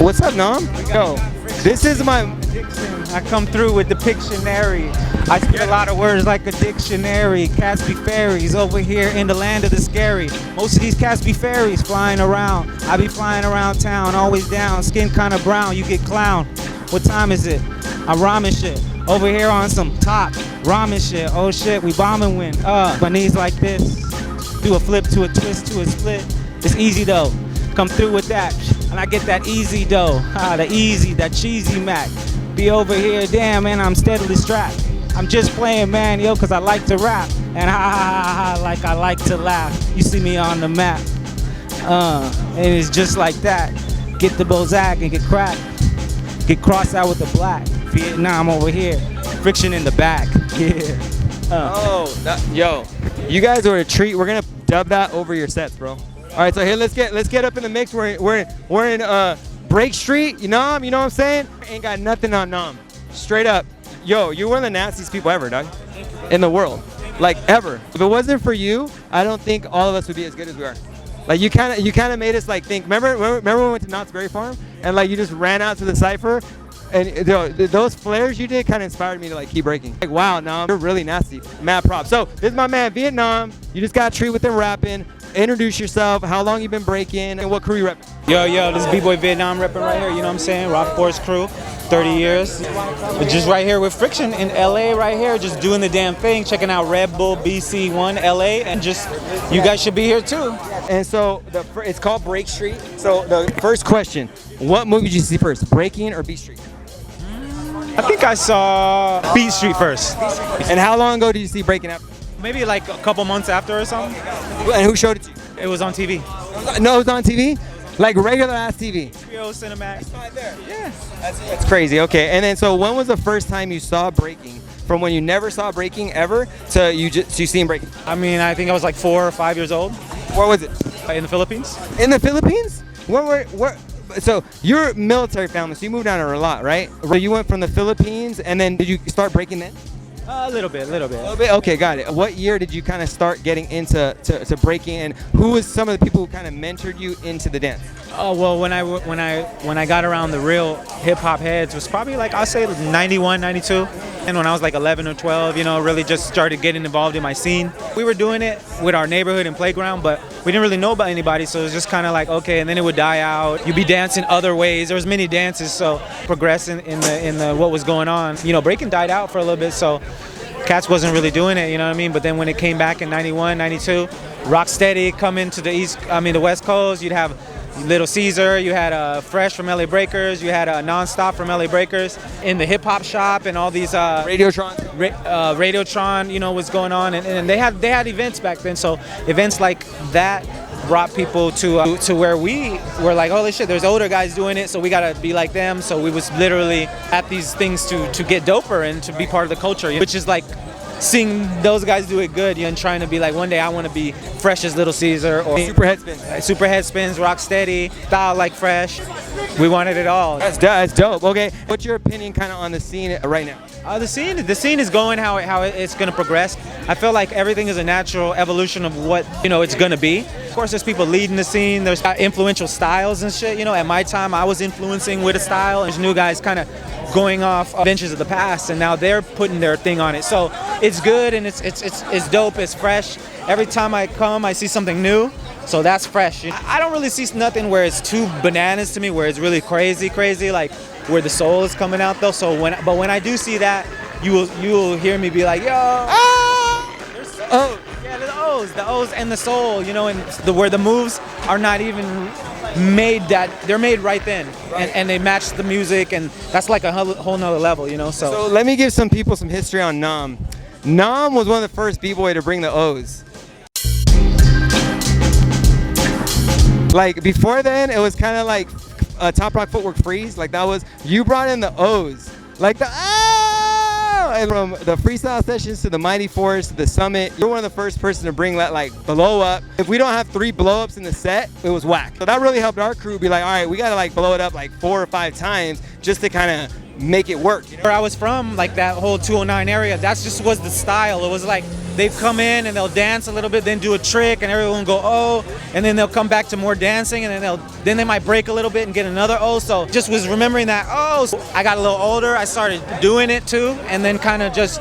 What's up, Nam? Yo, this is my addiction. I come through with the Pictionary. I speak a lot of words like a dictionary. Cats be fairies over here in the land of the scary. Most of these cats be fairies flying around. I be flying around town, always down, skin kinda brown, you get clown. What time is it? I'm rhyming shit. Over here on some top ramen shit. Oh shit, we bombing win. My knees like this. Do a flip to a twist to a split. It's easy though. Come through with that. And I get that easy dough. The easy, that cheesy Mac. Be over here, damn man, I'm steadily strapped. I'm just playing, man, yo, cause I like to rap. And ha ha ha ha, like I like to laugh. You see me on the map. And it's just like that. Get the Bozak and get cracked. Get crossed out with the black. Vietnam over here. Friction in the back. Yeah. yo, you guys are a treat. We're gonna dub that over your sets, bro. All right, so here let's get up in the mix. We're in Breakstreet, you know what I'm saying? Ain't got nothing on Nam. Straight up. Yo, you're one of the nastiest people ever, dog. In the world. Like ever. If it wasn't for you, I don't think all of us would be as good as we are. Like you kinda made us like think. Remember when we went to Knott's Berry Farm and like you just ran out to the cypher? And those flares you did kind of inspired me to like keep breaking. Like wow, Nam, you're really nasty. Mad props. So this is my man Vietnam. You just got a treat with him rapping. Introduce yourself, how long you been breaking, and what crew you repping? Yo, this is BBoy Vietnam repping right here, you know what I'm saying? Rock Force crew, 30 years. But just right here with Friction in LA right here, just doing the damn thing, checking out Red Bull BC1 LA, and just, you guys should be here too. And so, it's called Breakstreet. So the first question, what movie did you see first, Breaking or Beat Street? I think I saw Beat Street first. And how long ago did you see Breaking Up? Maybe like a couple months after or something. And who showed it to you? It was on TV. No, it was on TV? Like regular ass TV? HBO Cinemax. Right there. Yeah. That's crazy, okay. And then so when was the first time you saw Breaking? From when you never saw Breaking ever to you seen Breaking? I mean, I think I was like 4 or 5 years old. Where was it? In the Philippines. In the Philippines? Where? So you're a military family, so you moved down there a lot, right? So you went from the Philippines, and then did you start breaking then? A little bit. Okay, got it. What year did you kind of start getting into to breaking, and who was some of the people who kind of mentored you into the dance? Oh well, when I got around the real hip hop heads was probably like I'll say 91, 92. And when I was like 11 or 12, you know, really just started getting involved in my scene. We were doing it with our neighborhood and playground, but we didn't really know about anybody, so it was just kind of like, okay, and then it would die out. You'd be dancing other ways. There was many dances, so progressing in the what was going on. You know, breaking died out for a little bit, so Cats wasn't really doing it, you know what I mean? But then when it came back in 91, 92, Rocksteady coming to the West Coast, you'd have Little Caesar, you had Fresh from LA Breakers, you had Nonstop from LA Breakers. In the hip hop shop and all these Radiotron, you know, was going on, and they had events back then. So events like that brought people to where we were like, holy shit, there's older guys doing it, so we gotta be like them. So we was literally at these things to get doper and to be part of the culture, which is like seeing those guys do it good, you know, and trying to be like, one day I want to be Fresh as Little Caesar or Super Head Spins, Rocksteady, style like Fresh. We wanted it all. That's dope. Okay, what's your opinion kind of on the scene right now? The scene is going how it's going to progress. I feel like everything is a natural evolution of what, you know, it's going to be. Of course, there's people leading the scene. There's influential styles and shit. You know, at my time, I was influencing with a style, and there's new guys kind of going off adventures of the past, and now they're putting their thing on it. So it's good, and it's dope. It's fresh. Every time I come, I see something new. So that's fresh. I don't really see nothing where it's too bananas to me, where it's really crazy, like where the soul is coming out though. So when I do see that, you will hear me be like, yo, yeah, the O's and the soul, you know, and where the moves are not even made, that they're made right then, and they match the music, and that's like a whole nother level, you know. So let me give some people some history on Nam. Nam was one of the first B-boy to bring the O's. Like before then, it was kind of like Top Rock Footwork Freeze. Like that was, you brought in the O's, like the and from the freestyle sessions to the Mighty Force to the Summit, you're one of the first person to bring that like blow up. If we don't have 3 blow ups in the set, it was whack. So that really helped our crew be like, all right, we gotta like blow it up like 4 or 5 times just to kind of make it work. You know? Where I was from, like that whole 209 area, that's just was the style. It was like they'd come in and they'll dance a little bit, then do a trick, and everyone will go oh, and then they'll come back to more dancing, and then they might break a little bit and get another oh. So just was remembering that oh. So I got a little older, I started doing it too, and then kind of just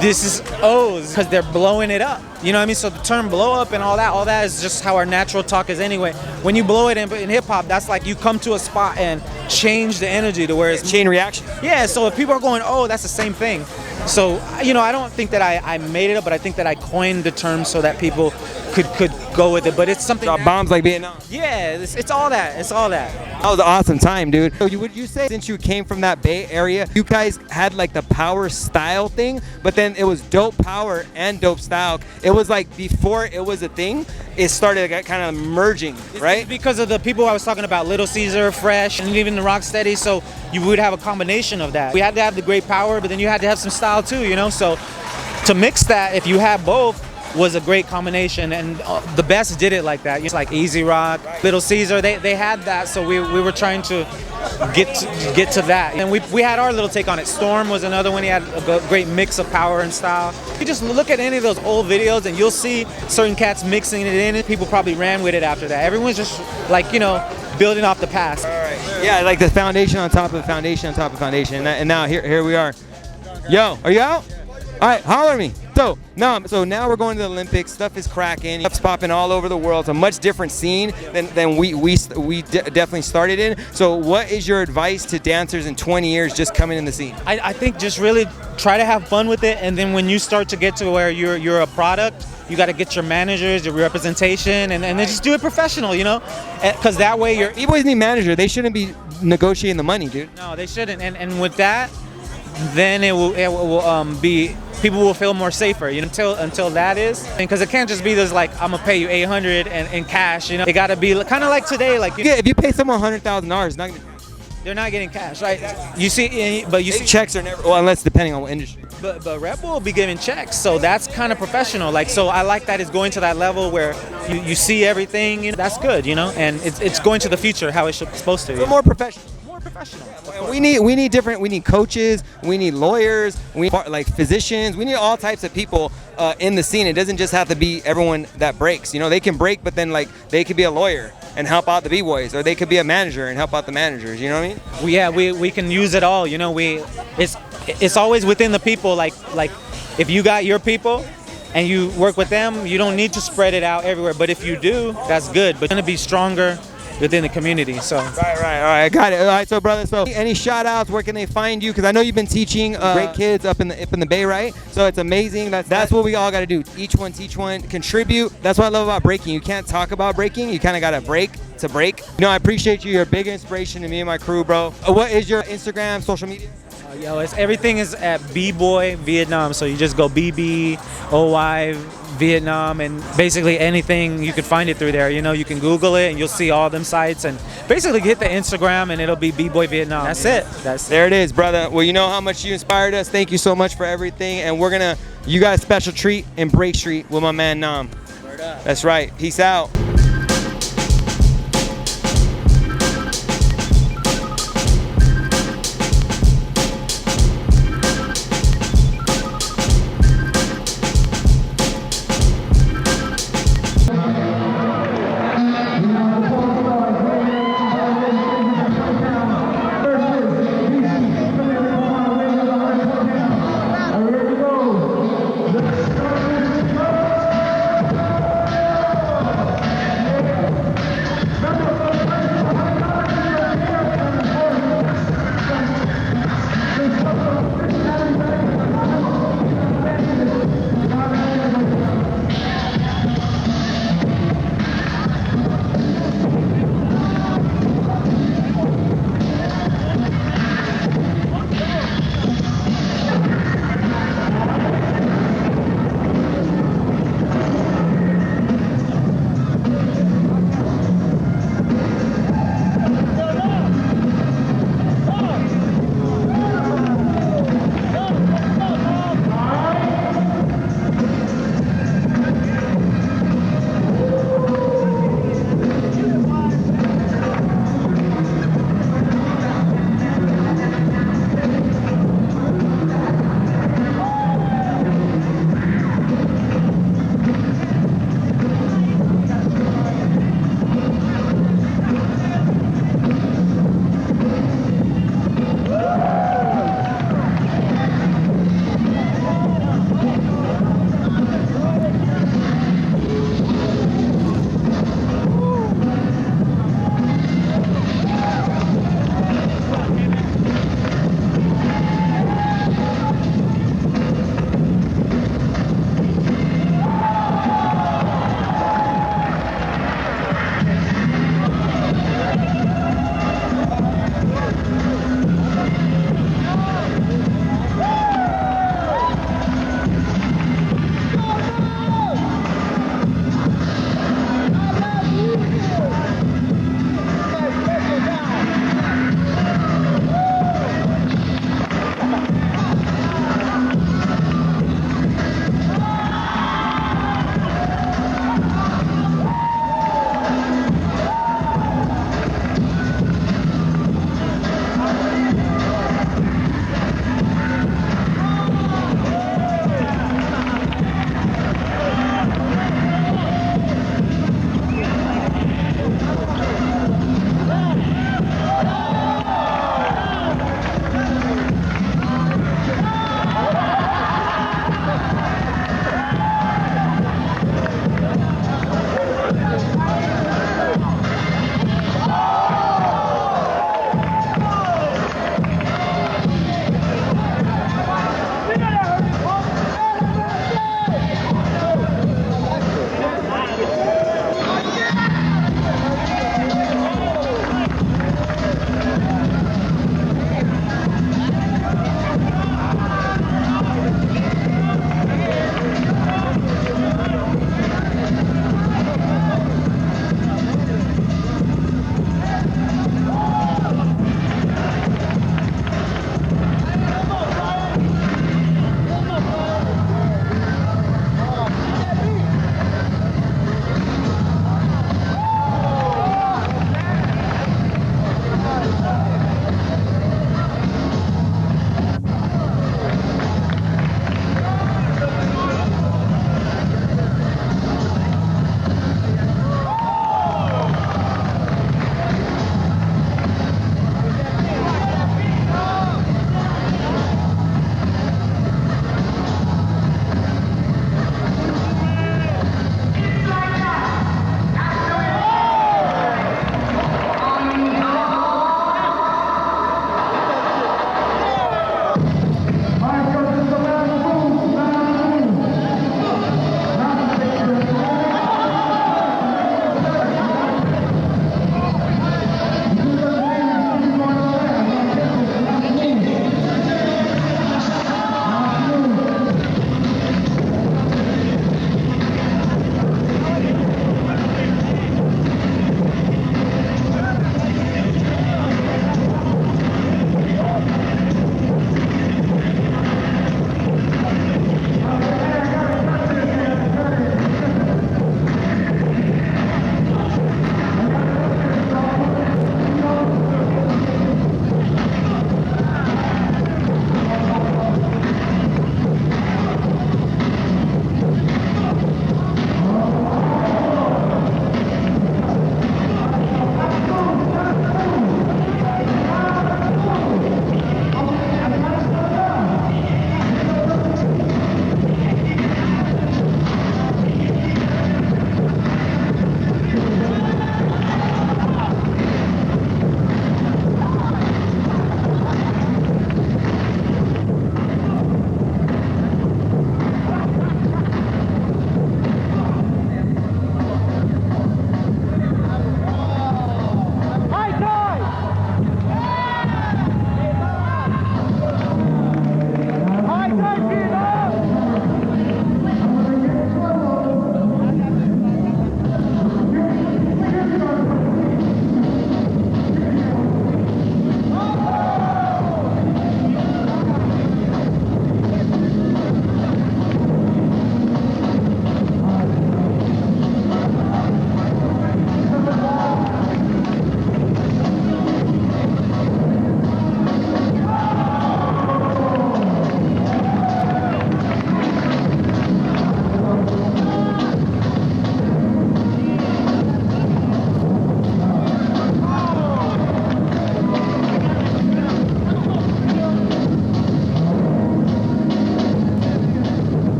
this is O's because they're blowing it up. You know what I mean? So the term blow up and all that is just how our natural talk is anyway. When you blow it in hip hop, that's like you come to a spot and change the energy to where it's Chain reaction. yeah. So if people are going, oh, that's the same thing. So you know, I don't think that I made it up, but I think that I coined the term so that people could go with it. But it's something. Drop bombs like Vietnam. Yeah, it's all that. It's all that. That was an awesome time, dude. So would you say since you came from that Bay Area, you guys had like the power style thing, but then it was dope power and dope style. It was like before it was a thing, it started kind of merging, right? It's because of the people I was talking about, Little Caesar, Fresh, and even the Rocksteady. So you would have a combination of that. We had to have the great power, but then you had to have some style too, you know? So to mix that, if you have both, was a great combination, and the best did it like that. It's like Easy Rock, Little Caesar, they had that, so we were trying to get to that. And we had our little take on it. Storm was another one. He had a great mix of power and style. You just look at any of those old videos and you'll see certain cats mixing it in, and people probably ran with it after that. Everyone's just like, you know, building off the past. All right. Yeah, like the foundation on top of the foundation on top of foundation, and now here we are. Yo, are you out? All right, holler at me. So now we're going to the Olympics. Stuff is cracking. Stuff's popping all over the world. It's a much different scene than we definitely started in. So what is your advice to dancers in 20 years just coming in the scene? I think just really try to have fun with it, and then when you start to get to where you're a product, you got to get your managers, your representation, and then just do it professional, you know? Because that way you're... B-boys need manager. They shouldn't be negotiating the money, dude. No, they shouldn't. And with that, then it will be... People will feel more safer, you know, until that is, because it can't just be this like I'm gonna pay you $800 in cash, you know. It gotta be kind of like today, like yeah. If you pay someone $100,000, they're not getting cash, right? You see, but you see checks are never, well, unless depending on what industry. But Red Bull will be giving checks, so that's kind of professional. Like, so I like that it's going to that level where you see everything, you know. That's good, you know, and it's going to the future how it's supposed to. So more professional. Professional. We need different. We need coaches. We need lawyers. We need like physicians. We need all types of people in the scene. It doesn't just have to be everyone that breaks. You know, they can break, but then like they could be a lawyer and help out the b-boys, or they could be a manager and help out the managers. You know what I mean? We can use it all. You know, it's always within the people. Like if you got your people and you work with them, you don't need to spread it out everywhere. But if you do, that's good. But it's gonna be stronger within the community. So right, all right, got it. All right, so brother, so any shout outs, where can they find you? Because I know you've been teaching great kids up in the Bay, right? So it's amazing. That's what we all got to do. Each one teach one, contribute. That's what I love about breaking. You can't talk about breaking. You kind of got to break to break. You know, I appreciate you. You're a big inspiration to me and my crew, bro. What is your Instagram, social media? Everything is at BBoy Vietnam. So you just go BBoy Vietnam, and basically anything you can find it through there. You know, you can Google it and you'll see all them sites, and basically hit the Instagram and it'll be BBoy Vietnam. That's it. There it is, brother. Well, you know how much you inspired us. Thank you so much for everything, and you got a special treat in Breakstreet with my man Nam. That's right. Peace out.